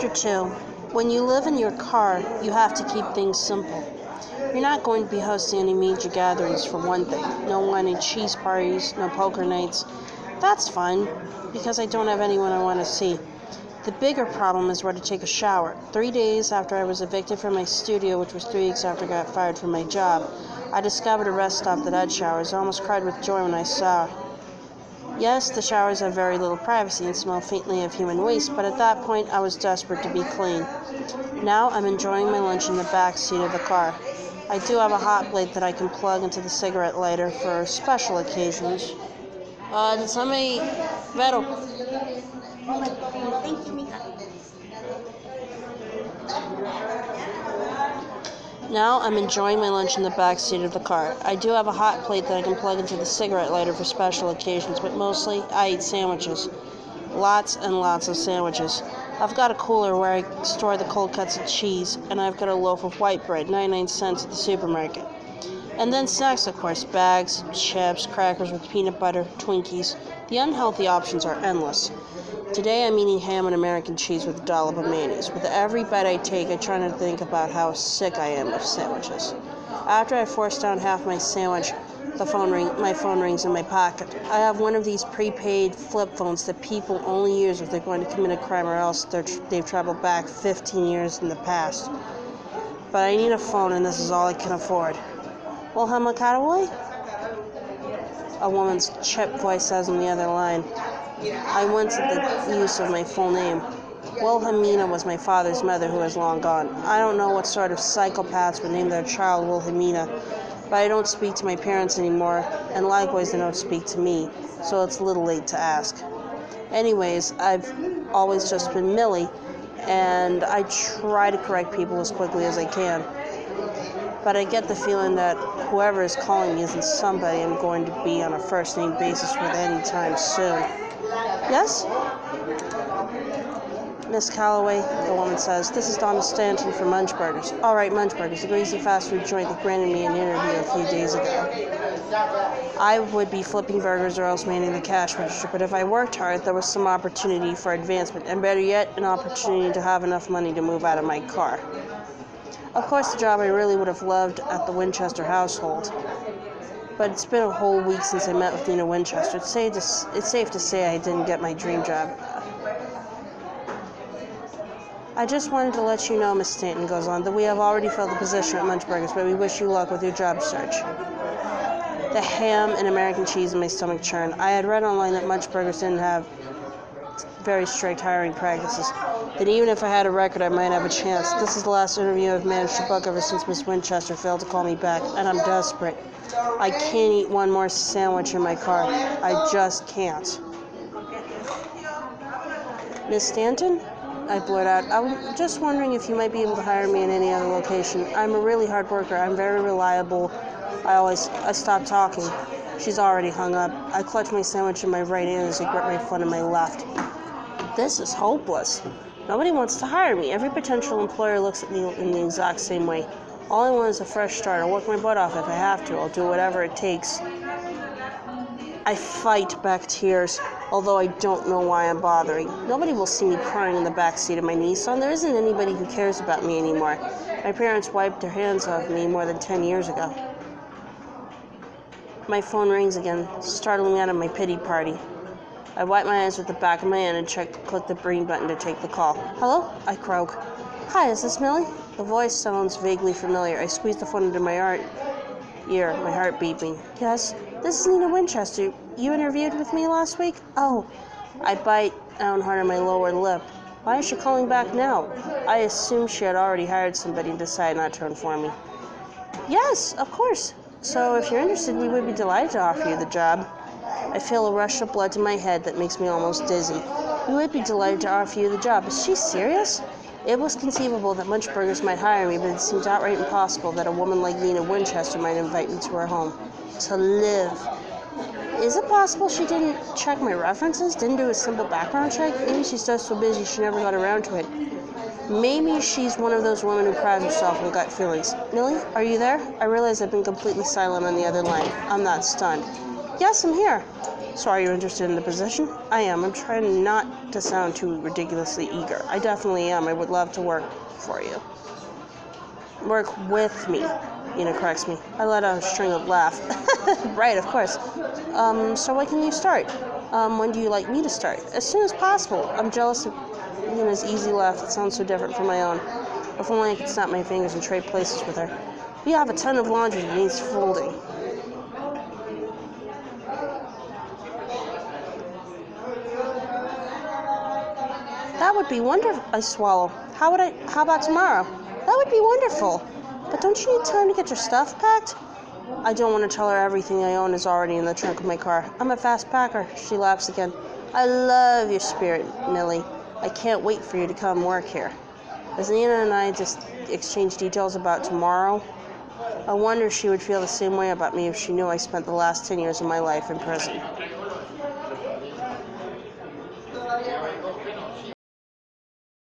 Chapter 2. When you live in your car, you have to keep things simple. You're not going to be hosting any major gatherings for one thing. No wine and cheese parties, no poker nights. That's fun, because I don't have anyone I want to see. The bigger problem is where to take a shower. 3 days after I was evicted from my studio, which was 3 weeks after I got fired from my job, I discovered a rest stop that had showers. I almost cried with joy when I saw. Yes, the showers have very little privacy and smell faintly of human waste, but at that point I was desperate to be clean. Now I'm enjoying my lunch in the back seat of the car. I do have a hot plate that I can plug into the cigarette lighter for special occasions. Did somebody... Vero. Thank you, Mika. Now I'm enjoying my lunch in the back seat of the car. I do have a hot plate that I can plug into the cigarette lighter for special occasions, but mostly I eat sandwiches. Lots and lots of sandwiches. I've got a cooler where I store the cold cuts of cheese, and I've got a loaf of white bread, 99 cents at the supermarket. And then snacks, of course, bags, chips, crackers with peanut butter, Twinkies. The unhealthy options are endless. Today I'm eating ham and American cheese with a dollop of mayonnaise. With every bite I take, I try to think about how sick I am of sandwiches. After I force down half my sandwich, my phone rings in my pocket. I have one of these prepaid flip phones that people only use if they're going to commit a crime or else they've traveled back 15 years in the past. But I need a phone and this is all I can afford. Wilhelmina Cataway? A woman's chip voice says on the other line. I winced at the use of my full name. Wilhelmina was my father's mother, who is long gone. I don't know what sort of psychopaths would name their child Wilhelmina, but I don't speak to my parents anymore, and likewise they don't speak to me, so it's a little late to ask. Anyways, I've always just been Millie, and I try to correct people as quickly as I can. But I get the feeling that whoever is calling me isn't somebody I'm going to be on a first-name basis with anytime soon. Yes? Miss Calloway, the woman says, this is Donna Stanton from Munchburgers. All right, Munchburgers, the greasy fast food joint that granted me an interview a few days ago. I would be flipping burgers or else manning the cash register, but if I worked hard, there was some opportunity for advancement, and better yet, an opportunity to have enough money to move out of my car. Of course, the job I really would have loved at the Winchester household. But it's been a whole week since I met with Nina Winchester. It's safe to say I didn't get my dream job. I just wanted to let you know, Miss Stanton goes on, that we have already filled the position at Munchburgers, but we wish you luck with your job search. The ham and American cheese in my stomach churned. I had read online that Munchburgers didn't have very strict hiring practices. That even if I had a record, I might have a chance. This is the last interview I've managed to book ever since Miss Winchester failed to call me back, and I'm desperate. I can't eat one more sandwich in my car. I just can't. Miss Stanton? I blurted out. I'm just wondering if you might be able to hire me in any other location. I'm a really hard worker. I'm very reliable. I stopped talking. She's already hung up. I clutch my sandwich in my right hand as I grip my phone in my left. This is hopeless. Nobody wants to hire me. Every potential employer looks at me in the exact same way. All I want is a fresh start. I'll work my butt off if I have to. I'll do whatever it takes. I fight back tears, although I don't know why I'm bothering. Nobody will see me crying in the back seat of my Nissan. There isn't anybody who cares about me anymore. My parents wiped their hands off me more than 10 years ago. My phone rings again, startling me out of my pity party. I wipe my eyes with the back of my hand and click the green button to take the call. Hello? I croak. Hi, is this Millie? The voice sounds vaguely familiar. I squeeze the phone into my ear, my heart beeping. Yes? This is Nina Winchester. You interviewed with me last week? Oh. I bite down hard on my lower lip. Why is she calling back now? I assumed she had already hired somebody and decided not to inform me. Yes, of course. So if you're interested, we would be delighted to offer you the job. I feel a rush of blood to my head that makes me almost dizzy. We would be delighted to offer you the job. Is she serious? It was conceivable that Munchburgers might hire me, but it seemed outright impossible that a woman like Nina Winchester might invite me to her home. To live. Is it possible she didn't check my references? Didn't do a simple background check? Maybe she's just so busy she never got around to it. Maybe she's one of those women who prides herself on gut feelings. Millie, are you there? I realize I've been completely silent on the other line. I'm not stunned. Yes, I'm here. So are you interested in the position? I am. I'm trying not to sound too ridiculously eager. I definitely am. I would love to work for you. Work with me, Ina corrects me. I let out a string of laugh. Right, of course. So when can you start? When do you like me to start? As soon as possible. I'm jealous of Ina's easy laugh that sounds so different from my own. If only I could snap my fingers and trade places with her. We have a ton of laundry that needs folding. That would be wonderful. I swallow. How about tomorrow? That would be wonderful. But don't you need time to get your stuff packed? I don't want to tell her everything I own is already in the trunk of my car. I'm a fast packer. She laughs again. I love your spirit, Millie. I can't wait for you to come work here. As Nina and I just exchanged details about tomorrow, I wonder if she would feel the same way about me if she knew I spent the last 10 years of my life in prison.